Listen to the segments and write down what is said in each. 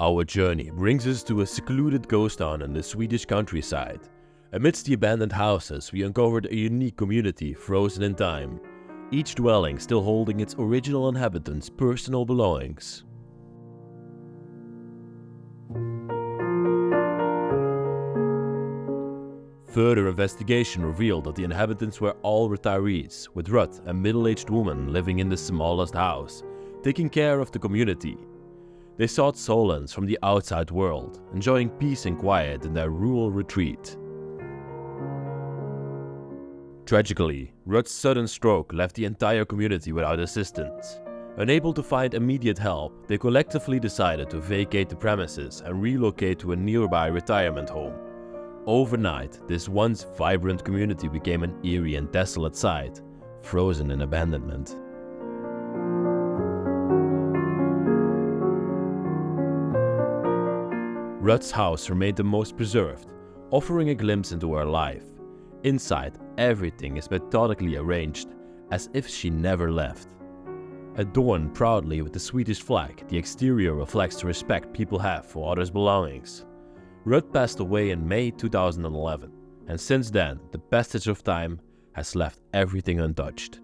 Our journey brings us to a secluded ghost town in the Swedish countryside. Amidst the abandoned houses, we uncovered a unique community frozen in time, each dwelling still holding its original inhabitants' personal belongings. Further investigation revealed that the inhabitants were all retirees, with Ruth, a middle-aged woman living in the smallest house, taking care of the community. They sought solace from the outside world, enjoying peace and quiet in their rural retreat. Tragically, Ruth's sudden stroke left the entire community without assistance. Unable to find immediate help, they collectively decided to vacate the premises and relocate to a nearby retirement home. Overnight, this once vibrant community became an eerie and desolate site, frozen in abandonment. Ruth's house remained the most preserved, offering a glimpse into her life. Inside, everything is methodically arranged, as if she never left. Adorned proudly with the Swedish flag, the exterior reflects the respect people have for others' belongings. Ruth passed away in May 2011, and since then, the passage of time has left everything untouched.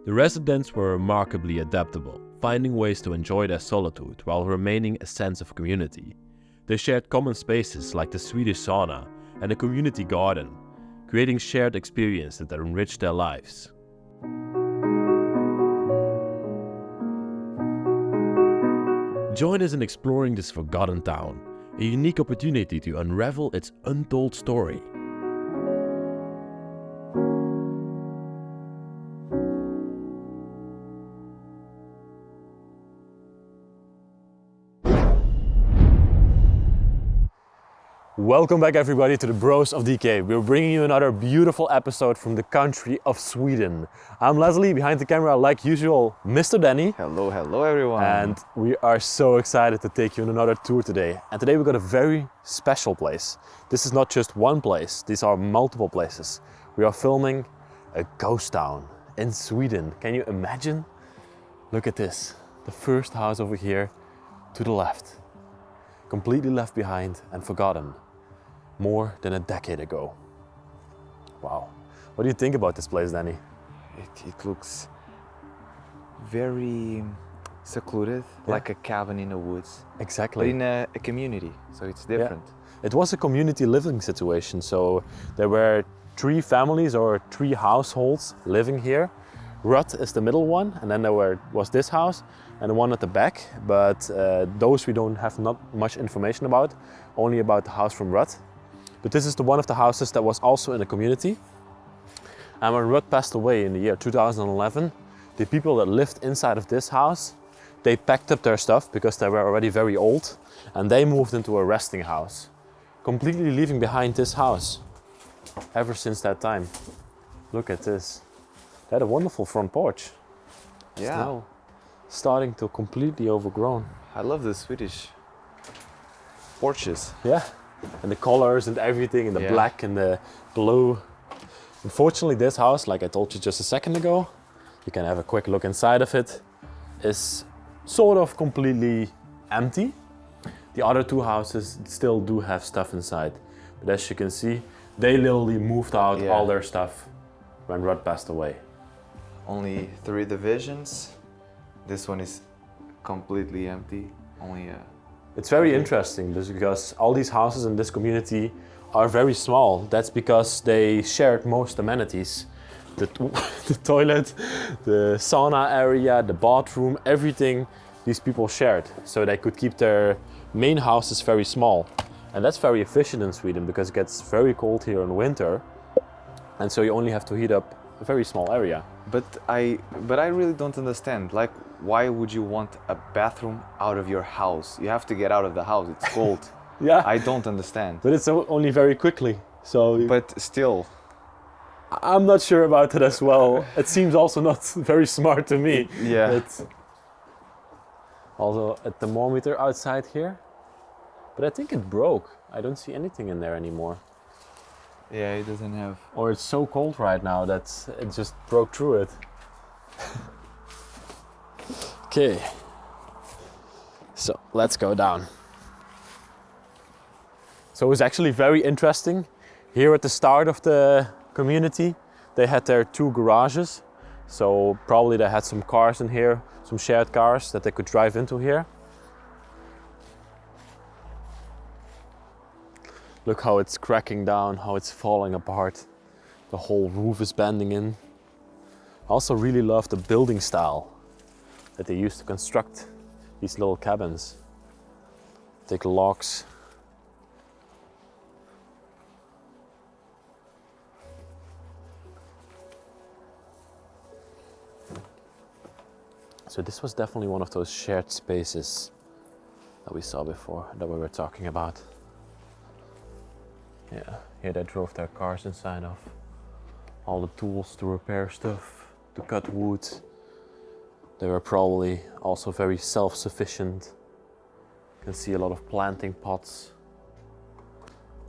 The residents were remarkably adaptable, finding ways to enjoy their solitude while remaining a sense of community. They shared common spaces like the Swedish sauna and a community garden, creating shared experiences that enriched their lives. Join us in exploring this forgotten town, a unique opportunity to unravel its untold story. Welcome back everybody to the Bros of Decay. We're bringing you another beautiful episode from the country of Sweden. I'm Leslie, behind the camera like usual, Mr. Danny. Hello everyone. And we are so excited to take you on another tour today. And today we've got a very special place. This is not just one place, these are multiple places. We are filming a ghost town in Sweden. Can you imagine? Look at this, the first house over here to the left. Completely left behind and forgotten. More than a decade ago. Wow. What do you think about this place, Danny? It looks very secluded, like a cabin in the woods. Exactly. But in a community, so it's different. Yeah. It was a community living situation, so there were 3 families or 3 households living here. Ruth is the middle one, and then there was this house and the one at the back, but those we don't have not much information about, only about the house from Ruth. But this is one of the houses that was also in the community. And when Ruth passed away in the year 2011, the people that lived inside of this house, they packed up their stuff because they were already very old, and they moved into a resting house, completely leaving behind this house. Ever since that time. Look at this. They had a wonderful front porch. Yeah. It's now starting to completely overgrown. I love the Swedish porches. Yeah. And the colors and everything, and the black and the blue. Unfortunately, this house, like I told you just a second ago, you can have a quick look inside of it, is sort of completely empty. The other 2 houses still do have stuff inside. But as you can see, they literally moved out all their stuff when Ruth passed away. Only 3 divisions. This one is completely empty. Only It's very interesting because all these houses in this community are very small. That's because they shared most amenities. The toilet, the sauna area, the bathroom, everything these people shared. So they could keep their main houses very small. And that's very efficient in Sweden because it gets very cold here in winter. And so you only have to heat up a very small area. But I really don't understand. Like, why would you want a bathroom out of your house? You have to get out of the house. It's cold. Yeah. I don't understand. But it's only very quickly. So. But still. I'm not sure about it as well. It seems also not very smart to me. Yeah. But also a thermometer outside here. But I think it broke. I don't see anything in there anymore. Yeah, it doesn't have. Or it's so cold right now that it just broke through it. Okay. So let's go down. So it's actually very interesting. Here at the start of the community, they had their 2 garages. So probably they had some cars in here, some shared cars that they could drive into here. Look how it's cracking down, how it's falling apart. The whole roof is bending in. I also really love the building style that they used to construct these little cabins. Thick logs. So this was definitely one of those shared spaces that we saw before, that we were talking about. Yeah, here they drove their cars inside of. All the tools to repair stuff, to cut wood. They were probably also very self-sufficient. You can see a lot of planting pots.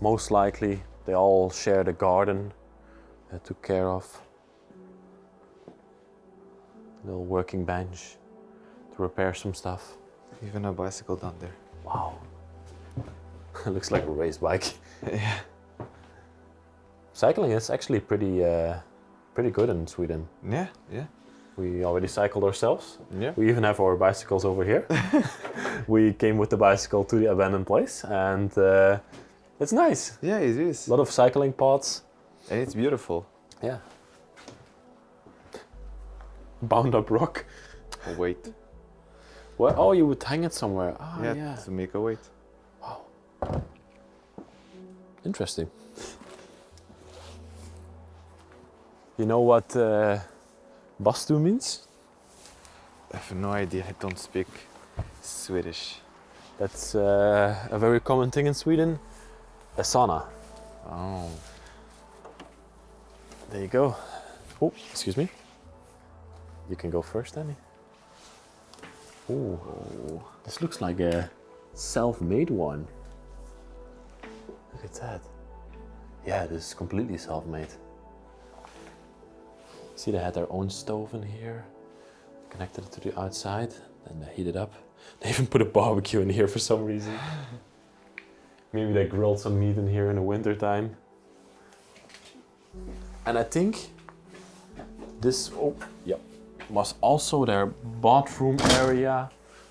Most likely they all shared a garden they took care of. Little working bench to repair some stuff. Even a bicycle down there. Wow. It looks like a race bike. Yeah. Cycling is actually pretty good in Sweden. Yeah, yeah. We already cycled ourselves. Yeah. We even have our bicycles over here. We came with the bicycle to the abandoned place, and it's nice. Yeah, it is. A lot of cycling pods. And it's beautiful. Yeah. Bound up rock. Oh, wait. Well, oh, you would hang it somewhere. Ah, Yeah, yeah. to make a weight. Wow. Interesting. You know what bastu means? I have no idea. I don't speak Swedish. That's a very common thing in Sweden. A sauna. Oh. There you go. Oh, excuse me. You can go first, Danny. Oh, this looks like a self-made one. Look at that. Yeah, this is completely self-made. See, they had their own stove in here, connected it to the outside, and they heat it up. They even put a barbecue in here for some reason. Maybe they grilled some meat in here in the winter time. And I think this, was also their bathroom area,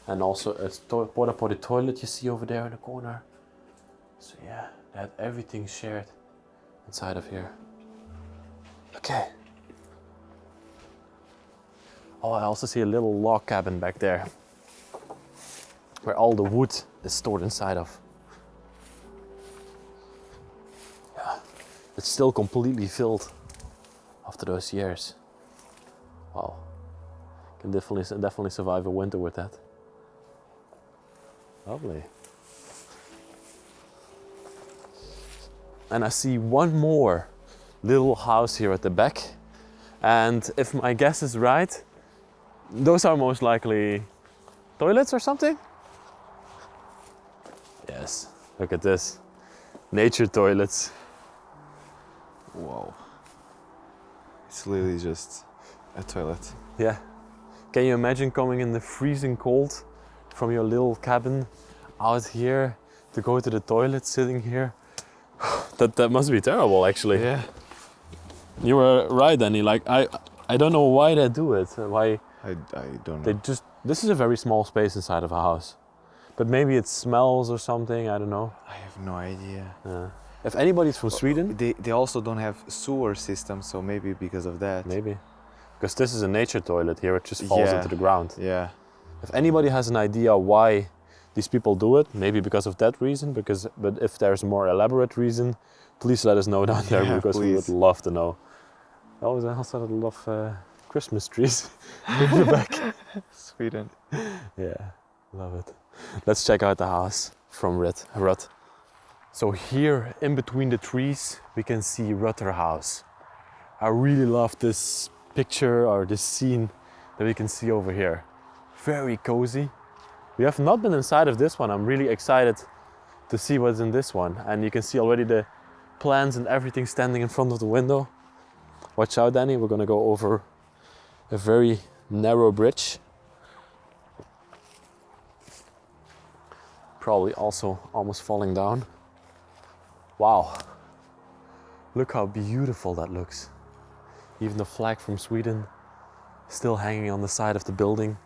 and also a porta potty toilet you see over there in the corner. So yeah, they had everything shared inside of here. Okay. Oh, I also see a little log cabin back there, where all the wood is stored inside of. Yeah, it's still completely filled after those years. Wow. Can definitely survive a winter with that. Lovely. And I see one more little house here at the back. And if my guess is right, those are most likely toilets or something? Yes, look at this. Nature toilets. Wow. It's literally just a toilet. Yeah. Can you imagine coming in the freezing cold from your little cabin out here to go to the toilet, sitting here? That must be terrible, actually. Yeah. You were right, Danny. Like I don't know why they do it. Why I don't know. they just. This is a very small space inside of a house, but maybe it smells or something. I don't know. I have no idea. If anybody's from Sweden, They also don't have sewer system, so maybe because of that. maybe, because this is a nature toilet here. It just falls Yeah. into the ground. Yeah. If anybody has an idea why these people do it, maybe because of that reason. But if there's a more elaborate reason, please let us know down there, Yeah, because we would please. love to know. Oh, I also love Christmas trees in the back. Sweden. Yeah, love it. Let's check out the house from Ruth. So here, in between the trees, we can see Ruther House. I really love this picture or this scene that we can see over here. Very cozy. We have not been inside of this one. I'm really excited to see what's in this one. And you can see already the plants and everything standing in front of the window. Watch out, Danny, we're gonna go over a very narrow bridge. Probably also almost falling down. Wow, look how beautiful that looks. Even the flag from Sweden still hanging on the side of the building.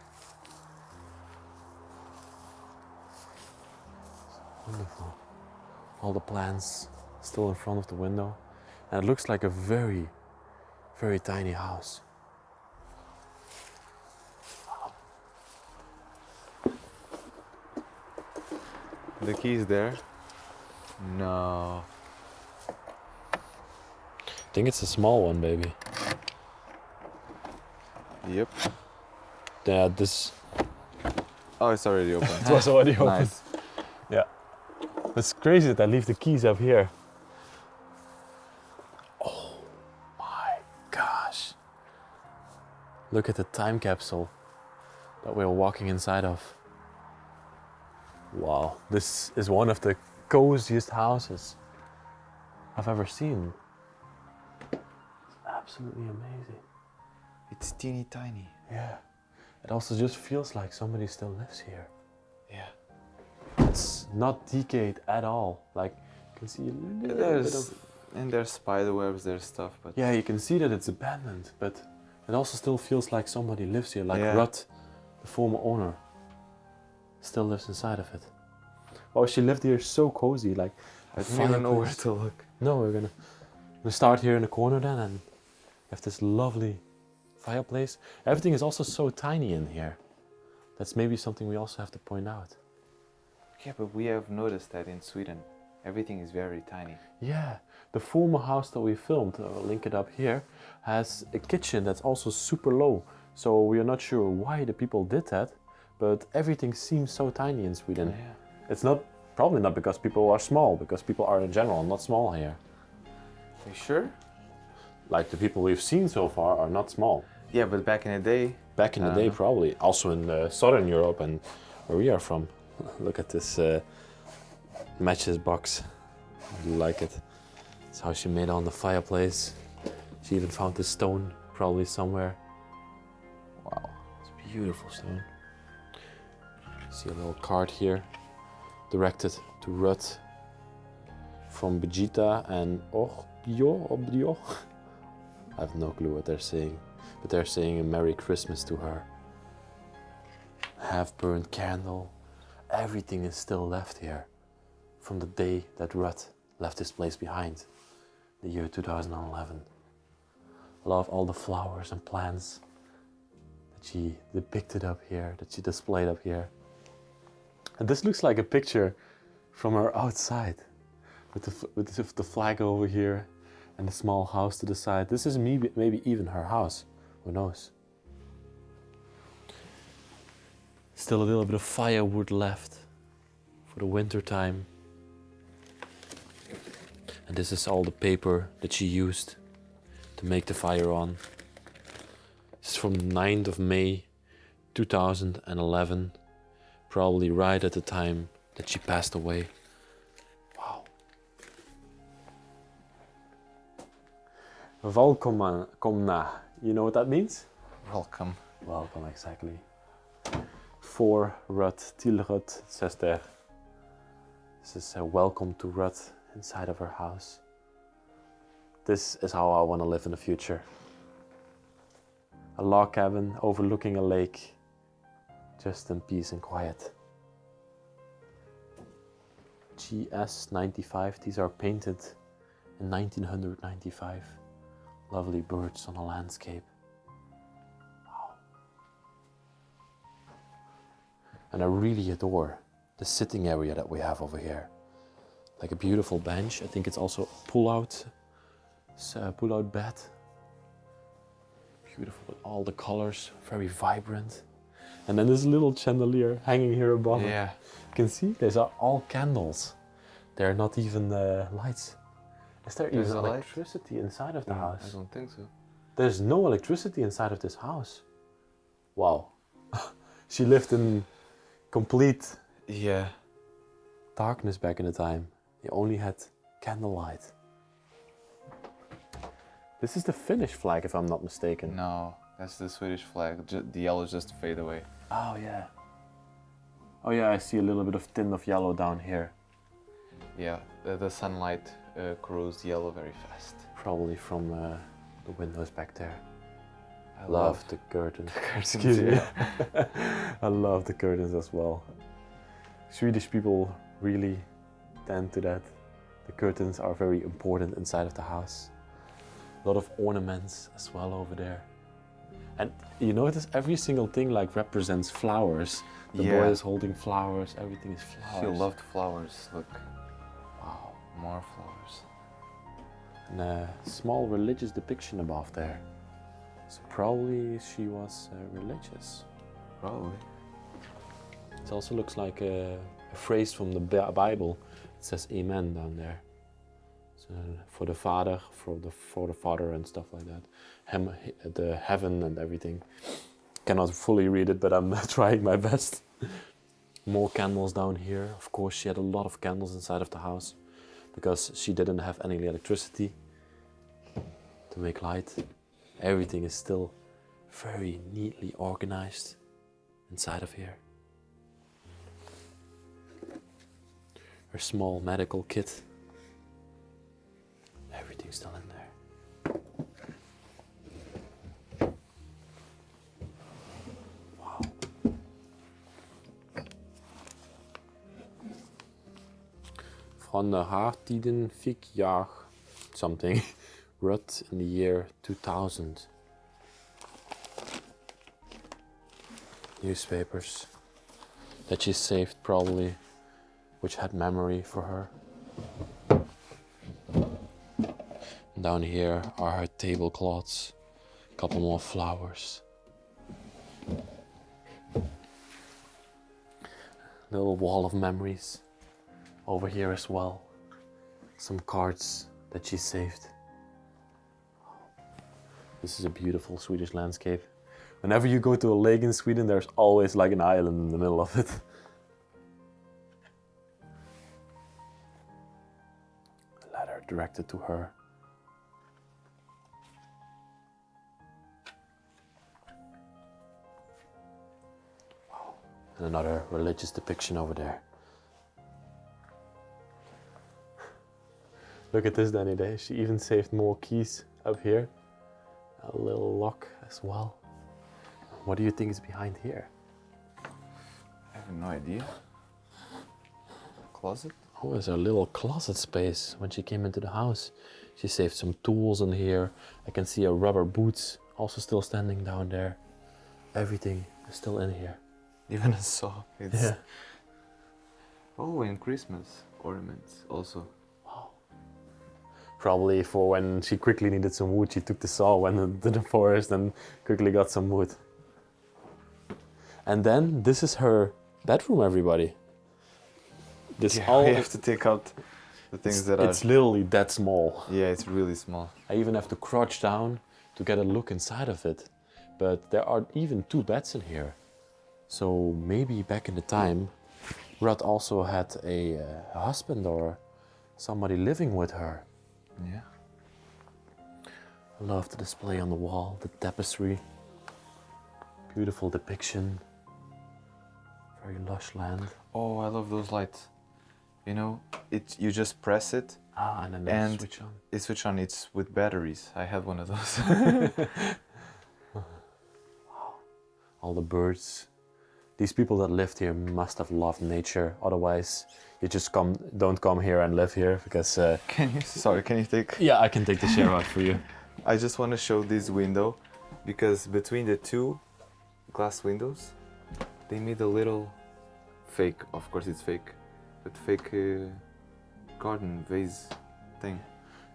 Wonderful. All the plants still in front of the window. And it looks like a very, very tiny house. The key's there. No. I think it's a small one, baby. Yep. Yeah, this Oh, it's already open. it was already open. Nice. Yeah. It's crazy that I leave the keys up here. Oh my gosh. Look at the time capsule that we're walking inside of. Wow, this is one of the coziest houses I've ever seen. It's absolutely amazing. It's teeny tiny. Yeah. It also just feels like somebody still lives here. Yeah. It's not decayed at all. Like, you can see a little bit of... And there's spider webs, there's stuff, but... Yeah, you can see that it's abandoned, but it also still feels like somebody lives here. Like Yeah. Ruth, the former owner, still lives inside of it. Oh, she lived here so cozy, like... I don't even know where fireplace. to look. No, we're gonna start here in the corner then, and have this lovely fireplace. Everything is also so tiny in here. That's maybe something we also have to point out. Yeah, but we have noticed that in Sweden, everything is very tiny. Yeah, the former house that we filmed, I'll link it up here, has a kitchen that's also super low. So we are not sure why the people did that, but everything seems so tiny in Sweden. Yeah. It's probably not because people are small, because people are in general not small here. You sure? Like the people we've seen so far are not small. Yeah, but back in the day... Back in the day, probably. Also in southern Europe and where we are from. Look at this matches box. I like it. It's how she made on the fireplace. She even found this stone probably somewhere. Wow, it's a beautiful stone. See a little card here, directed to Ruth from Vegeta and Obdio. I have no clue what they're saying, but they're saying a Merry Christmas to her. Half-burned candle. Everything is still left here from the day that Ruth left this place behind, the year 2011. I love all the flowers and plants that she depicted up here, that she displayed up here. And this looks like a picture from her outside, with the flag over here and the small house to the side. This is maybe even her house, who knows? Still a little bit of firewood left for the winter time. And this is all the paper that she used to make the fire on. This is from the 9th of May 2011, probably right at the time that she passed away. Wow. Välkomna. You know what that means? Welcome. Welcome, exactly. For Ruth, till Ruth, it says there. This is a welcome to Ruth inside of her house. This is how I want to live in the future. A log cabin overlooking a lake, just in peace and quiet. GS95, these are painted in 1995. Lovely birds on a landscape. And I really adore the sitting area that we have over here. Like a beautiful bench. I think it's also a pull-out bed. Beautiful with all the colors, very vibrant. And then this little chandelier hanging here above it. Yeah. You can see these are all candles. They're not even lights. Is there There's even a light? electricity inside of the house? I don't think so. There's no electricity inside of this house. Wow. She lived in complete Yeah. darkness back in the time. You only had candlelight. This is the Finnish flag, if I'm not mistaken. No, that's the Swedish flag. The yellows just fade away. Oh yeah. Oh yeah, I see a little bit of tint of yellow down here. Yeah, the sunlight corrodes yellow very fast. Probably from the windows back there. I Love the curtains. curtains, Excuse me. yeah. I love the curtains as well. Swedish people really tend to that. The curtains are very important inside of the house. A lot of ornaments as well over there. And you notice every single thing like represents flowers. The boy is holding flowers, everything is flowers. She loved flowers, look. Wow. More flowers. And a small religious depiction above there. So probably she was religious. Probably. It also looks like a phrase from the Bible. It says amen down there. So for the father, for the father and stuff like that. The heaven and everything. Cannot fully read it, but I'm trying my best. More candles down here. Of course, she had a lot of candles inside of the house because she didn't have any electricity to make light. Everything is still very neatly organized inside of here. Her small medical kit. Everything's still in there. Van de Haartiden jaar something. Ruth in the year 2000. Newspapers that she saved probably, which had memory for her. Down here are her tablecloths, a couple more flowers. Little wall of memories over here as well. Some cards that she saved. This is a beautiful Swedish landscape. Whenever you go to a lake in Sweden, there's always like an island in the middle of it. A letter directed to her. Wow. And another religious depiction over there. Look at this, Danny Day. She even saved more keys up here. A little lock as well. What do you think is behind here? I have no idea. Closet? Oh, there's a little closet space. When she came into the house, she saved some tools in here. I can see her rubber boots also still standing down there. Everything is still in here. Even a saw. It's... Yeah. Oh, and Christmas ornaments also. Probably for when she quickly needed some wood, she took the saw, went into the forest and quickly got some wood. And then this is her bedroom, everybody. This all you have to take out the things that are... It's literally that small. Yeah, it's really small. I even have to crouch down to get a look inside of it. But there are even 2 beds in here. So maybe back in the time, Ruth also had a husband or somebody living with her. Yeah. I love the display on the wall, the tapestry. Beautiful depiction. Very lush land. Oh, I love those lights. You know, you just press it. And then they switch on. It switch on. It's with batteries. I had one of those. Wow. All the birds. These people that lived here must have loved nature. Otherwise, you just don't come here and live here because... Can you take... Yeah, I can take the chair out for you. I just want to show this window because between the 2 glass windows, they made a little fake, of course it's fake, but fake garden vase thing.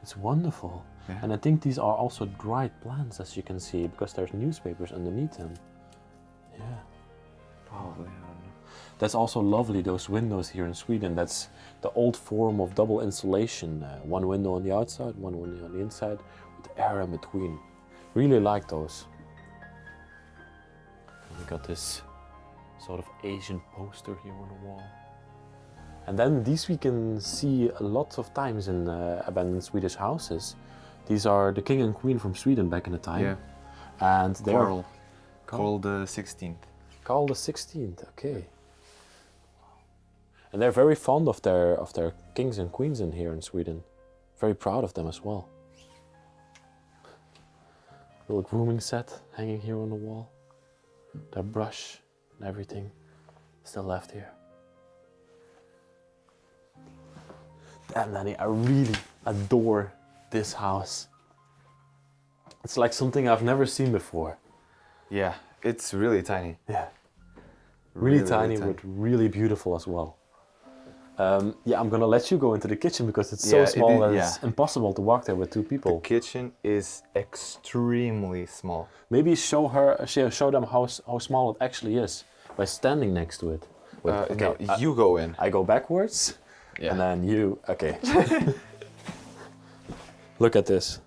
It's wonderful. Yeah. And I think these are also dried plants, as you can see, because there's newspapers underneath them. Yeah. Probably, I don't know. That's also lovely, those windows here in Sweden. That's the old form of double insulation. 1 window on the outside, 1 window on the inside, with air in between. Really like those. And we got this sort of Asian poster here on the wall. And then these we can see a lot of times in abandoned Swedish houses. These are the king and queen from Sweden back in the time. Yeah. And they're Carl. Carl the 16th. Carl the 16th, okay. And they're very fond of their kings and queens in here in Sweden. Very proud of them as well. Little grooming set hanging here on the wall. Their brush and everything still left here. Damn, Danny, I really adore this house. It's like something I've never seen before. Yeah, it's really tiny. Yeah. Really tiny, but really beautiful as well. Yeah, I'm gonna let you go into the kitchen because it's so small that it's impossible to walk there with two people. The kitchen is extremely small. Maybe show them how small it actually is by standing next to it. No, you go in. I go backwards, Yeah. and then you. Okay. Look at this.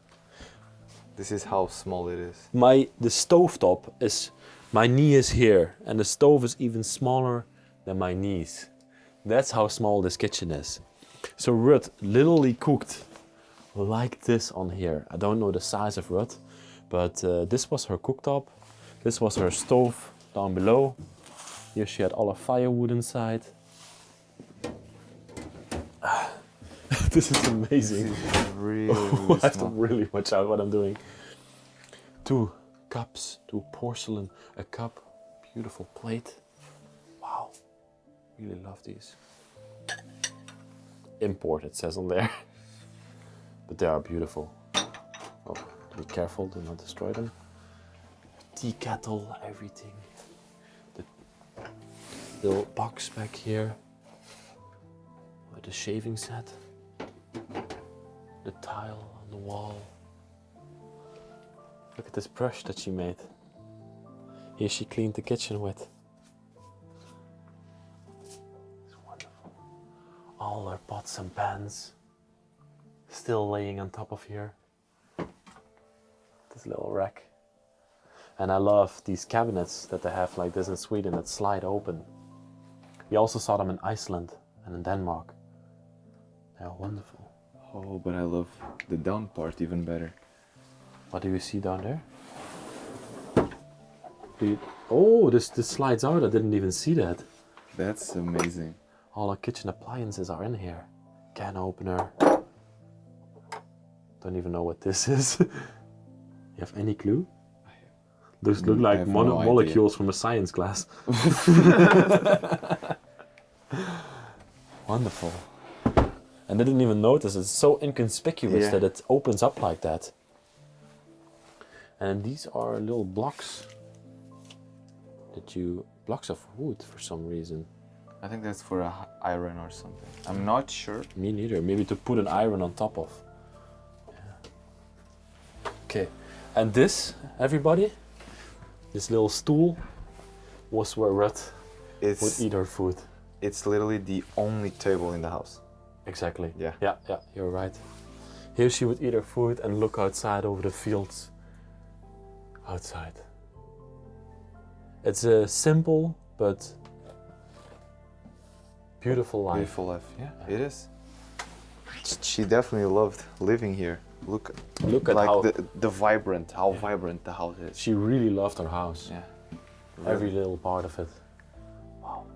This is how small it is. The stovetop is, my knee is here, and the stove is even smaller than my knees. That's how small this kitchen is. So Ruth literally cooked like this on here. I don't know the size of Ruth, but this was her cooktop. This was her stove down below. Here she had all her firewood inside. This is amazing. This is really, I have to small. really watch out what I'm doing. 2 cups, 2 porcelain, a cup, beautiful plate. Wow, really love these. Import, it says on there. But they are beautiful. Oh, be careful, do not destroy them. Tea kettle, everything. The little box back here. With the shaving set. The tile on the wall. Look at this brush that she made. Here she cleaned the kitchen with. It's wonderful. All her pots and pans still laying on top of here. This little rack. And I love these cabinets that they have like this in Sweden that slide open. We also saw them in Iceland and in Denmark. They are wonderful. Oh, but I love the down part even better. What do you see down there? Oh, this slides out. I didn't even see that. That's amazing. All our kitchen appliances are in here. Can opener. Don't even know what this is. You have any clue? Those look like molecules from a science class. Wonderful. And I didn't even notice. It's so inconspicuous that it opens up like that. And these are little blocks. Blocks of wood for some reason. I think that's for a iron or something. I'm not sure. Me neither. Maybe to put an iron on top of. Yeah. Okay. And this, everybody, this little stool was where Ruth would eat her food. It's literally the only table in the house. Exactly. Yeah. Yeah, you're right. Here she would eat her food and look outside over the fields. Outside. It's a simple but beautiful life. Beautiful life, yeah, it is. She definitely loved living here. Look at like how vibrant the house is. She really loved her house. Yeah. Every little part of it. Wow.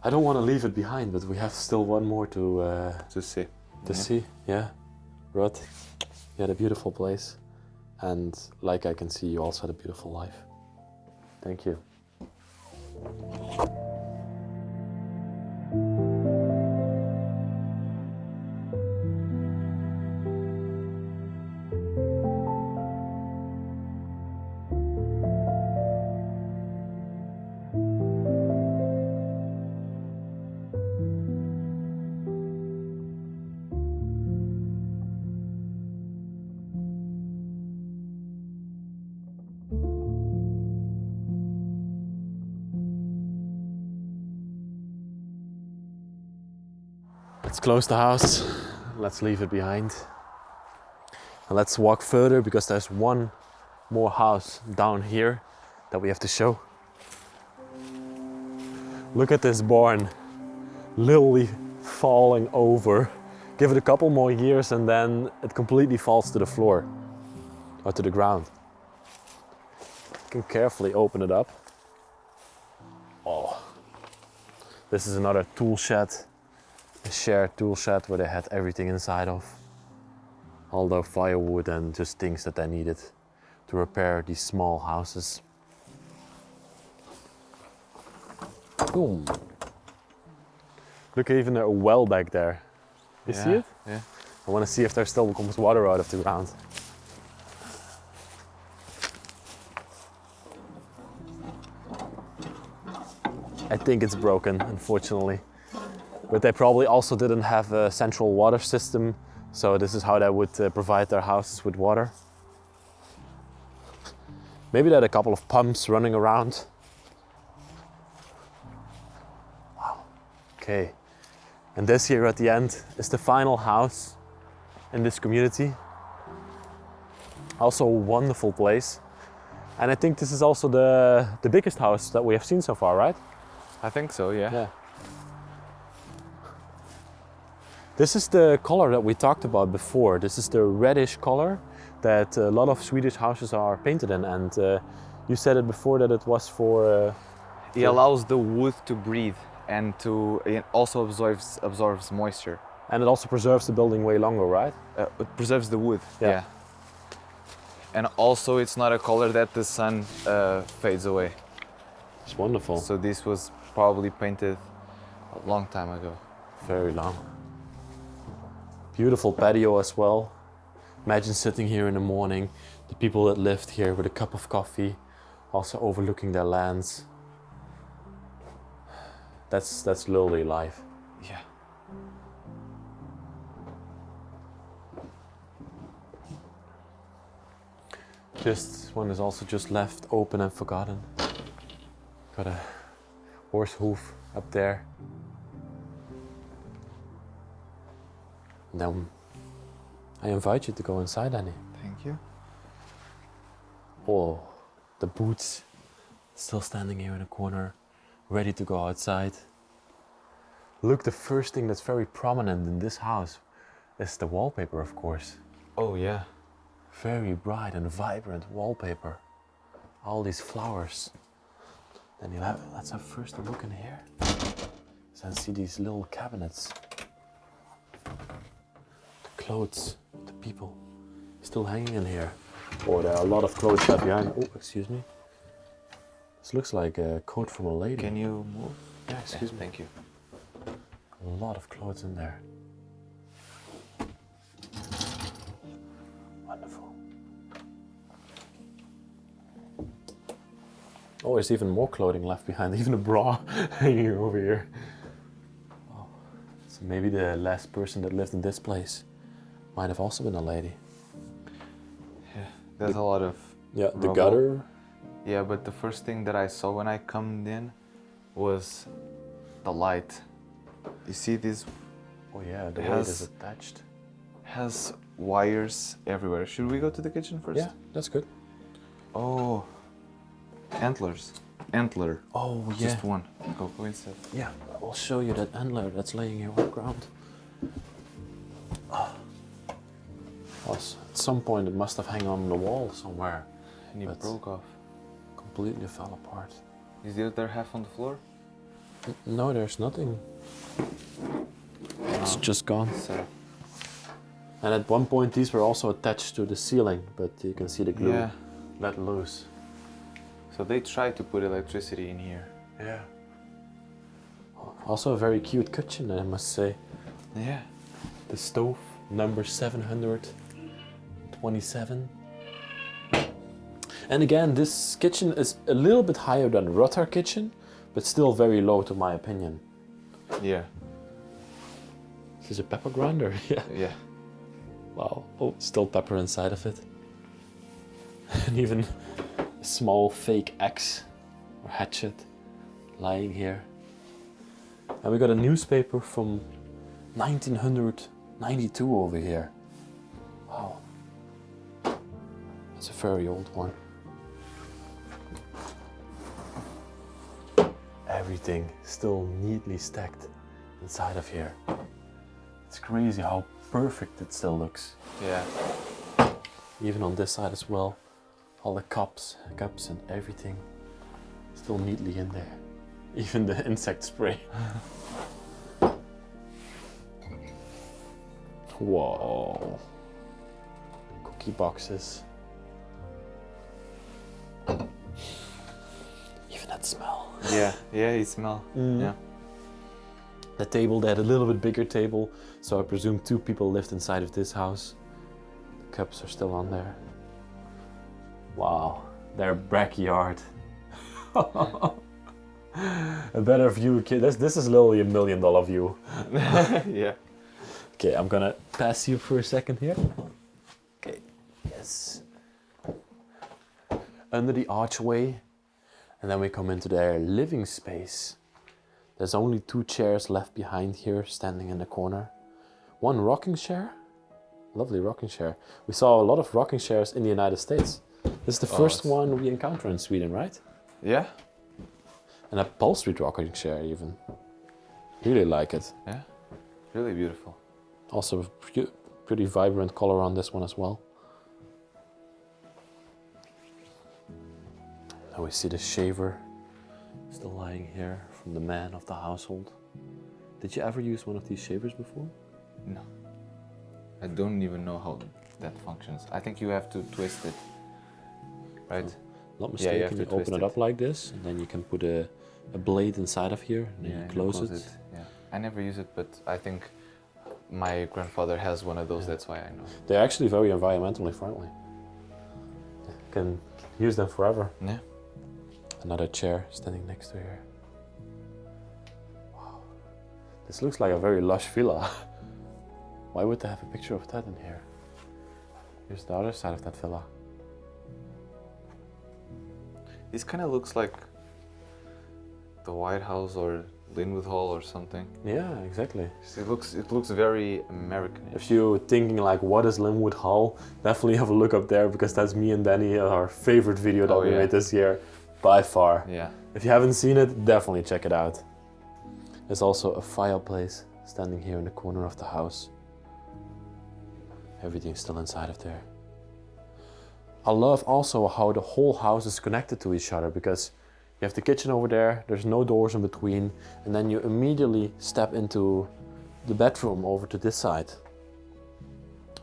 I don't want to leave it behind, but we have still one more to see. See, yeah. Ruth, you had a beautiful place. And like I can see, you also had a beautiful life. Thank you. Let's close the house, let's leave it behind. And let's walk further because there's one more house down here that we have to show. Look at this barn, literally falling over Give it a couple more years and then it completely falls to the floor or to the ground. You can carefully open it up. Oh, this is another tool shed, a shared tool shed where they had everything inside of. All the firewood and just things that they needed to repair these small houses. Boom. Look, even a well back there. You see it? Yeah. I want to see if there still comes water out of the ground. I think it's broken, unfortunately. But they probably also didn't have a central water system, so this is how they would provide their houses with water. Maybe they had a couple of pumps running around. Wow. Okay. And this here at the end is the final house in this community. Also a wonderful place. And I think this is also the biggest house that we have seen so far, right? I think so, yeah. Yeah. This is the color that we talked about before. This is the reddish color that a lot of Swedish houses are painted in. And you said it before that it was for... It allows the wood to breathe and it also absorbs moisture. And it also preserves the building way longer, right? It preserves the wood, Yeah. yeah. And also it's not a color that the sun fades away. It's wonderful. So this was probably painted a long time ago. Very long. Beautiful patio as well. Imagine sitting here in the morning, the people that lived here with a cup of coffee, also overlooking their lands. That's literally life. Yeah. Just one is also just left open and forgotten. Got a horse hoof up there. Now I invite you to go inside, Annie. Thank you. Oh, the boots still standing here in the corner, ready to go outside. Look, the first thing that's very prominent in this house is the wallpaper, of course. Oh yeah. Very bright and vibrant wallpaper. All these flowers. Then let's have first a look in here. So I see these little cabinets. The clothes, the people still hanging in here. Oh, there are a lot of clothes left behind. Oh, excuse me. This looks like a coat from a lady. Can you move? Yeah, excuse me. Thank you. A lot of clothes in there. Wonderful. Oh, there's even more clothing left behind, even a bra hanging over here. Oh, so maybe the last person that lived in this place might have also been a lady. Yeah, there's a lot of Yeah, the rubble. gutter. Yeah, but the first thing that I saw when I come in was the light. You see this Oh yeah, the It way it has- is attached. has wires everywhere. Should we go to the kitchen first? Yeah, that's good. Oh, antlers. Antler. Oh yeah. Just one. Go inside. Yeah, I'll show you that antler that's laying here on the ground. At some point it must have hung on the wall somewhere. And it But- broke off. Completely fell apart. Is the other half on the floor? No, there's nothing. It's just gone. So, And at one point these were also attached to the ceiling, but you can see the glue yeah. let loose. So they tried to put electricity in here. Yeah. Also a very cute kitchen, I must say. Yeah. The stove, number 727. And again, this kitchen is a little bit higher than Rutter kitchen, but still very low to my opinion. Yeah. This is a pepper grinder, yeah. Yeah. Wow, oh, still pepper inside of it. And even a small fake axe or hatchet lying here. And we got a newspaper from 1992 over here. Wow. That's a very old one. Everything still neatly stacked inside of here. It's crazy how perfect it still looks. Yeah. Even on this side as well. All the cups and everything still neatly in there. Even the insect spray. Whoa. Cookie boxes. Even that smell. Yeah, you smell. Yeah. The table, they had a little bit bigger table, so I presume 2 people lived inside of this house. The cups are still on there. Wow, their backyard. A better view, kid. This is literally $1 million view. Yeah. Okay, I'm gonna pass you for a second here. Okay, yes. Under the archway, and then we come into their living space. There's only 2 chairs left behind here, standing in the corner. 1 rocking chair. Lovely rocking chair. We saw a lot of rocking chairs in the United States. This is the first one we encounter in Sweden, right? Yeah. An upholstered rocking chair even. Really like it. Yeah. Really beautiful. Also pretty vibrant color on this one as well. Now we see the shaver still lying here from the man of the household. Did you ever use one of these shavers before? No. I don't even know how that functions. I think you have to twist it. Right? Not mistaken, you have to you open twist it up like this, and then you can put a blade inside of here, and then you close it. Yeah. I never use it, but I think my grandfather has one of those, that's why I know. They're actually very environmentally friendly. You can use them forever. Yeah. Another chair standing next to here. Wow. This looks like a very lush villa. Why would they have a picture of that in here? Here's the other side of that villa. This kind of looks like the White House or Linwood Hall or something. Yeah, exactly. It looks very American. If you're thinking like, what is Linwood Hall? Definitely have a look up there, because that's me and Danny, our favorite video that we made this year, by far. Yeah. If you haven't seen it, definitely check it out. There's also a fireplace standing here in the corner of the house. Everything's still inside of there. I love also how the whole house is connected to each other, because you have the kitchen over there, there's no doors in between, and then you immediately step into the bedroom over to this side.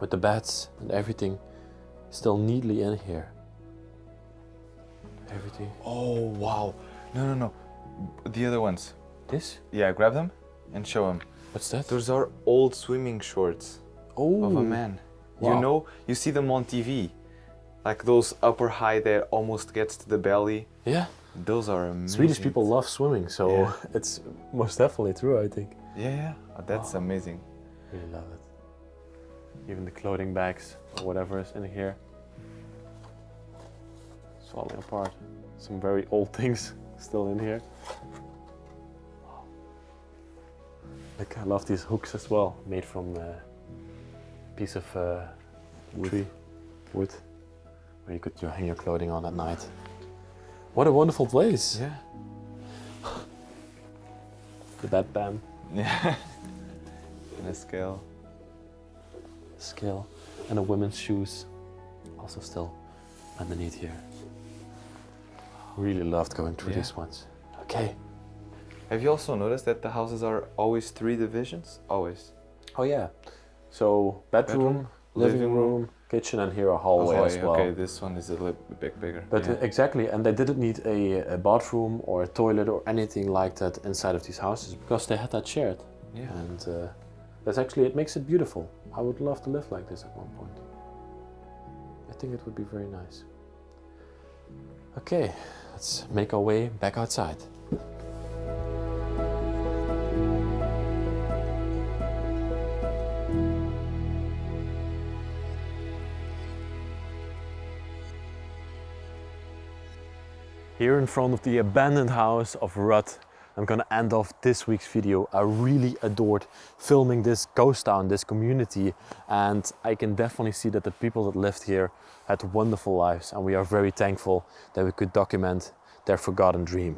With the beds and everything still neatly in here. Everything. Oh, wow. No. The other ones. This? Yeah, grab them and show them. What's that? Those are old swimming shorts of a man. Wow. You know, you see them on TV. Like those upper high that almost gets to the belly. Yeah. Those are amazing. Swedish people love swimming, so it's most definitely true, I think. Yeah. Oh, that's amazing. Really love it. Even the clothing bags or whatever is in here. It's falling apart. Some very old things still in here. Like, I love these hooks as well, made from a piece of wood, where you could hang your clothing on at night. What a wonderful place. Yeah. The bedpan. Yeah. And a scale. Scale. And the women's shoes. Also still underneath here. Really loved going through these ones. Okay. Have you also noticed that the houses are always 3 divisions? Always. Oh yeah. So bedroom, living room, kitchen, and here a hallway as well. Okay, this one is a little bit bigger. But exactly, and they didn't need a bathroom or a toilet or anything like that inside of these houses, because they had that shared. Yeah. And that's actually, it makes it beautiful. I would love to live like this at one point. I think it would be very nice. Okay, let's make our way back outside. Here in front of the abandoned house of Ruth, I'm gonna end off this week's video. I really adored filming this ghost town, this community, and I can definitely see that the people that lived here had wonderful lives, and we are very thankful that we could document their forgotten dream.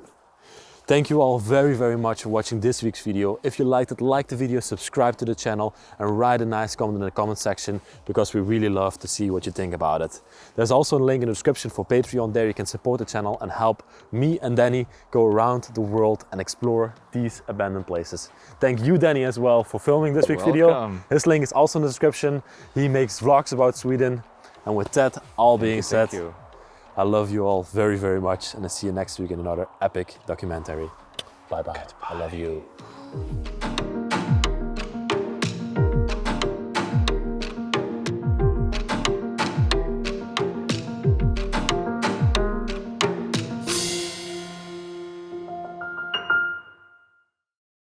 Thank you all very, very much for watching this week's video. If you liked it, like the video, subscribe to the channel and write a nice comment in the comment section because we really love to see what you think about it. There's also a link in the description for Patreon. There you can support the channel and help me and Danny go around the world and explore these abandoned places. Thank you, Danny, as well for filming this week's video. His link is also in the description. He makes vlogs about Sweden. And with that all being said, I love you all very, very much, and I'll see you next week in another epic documentary. Bye bye. I love you.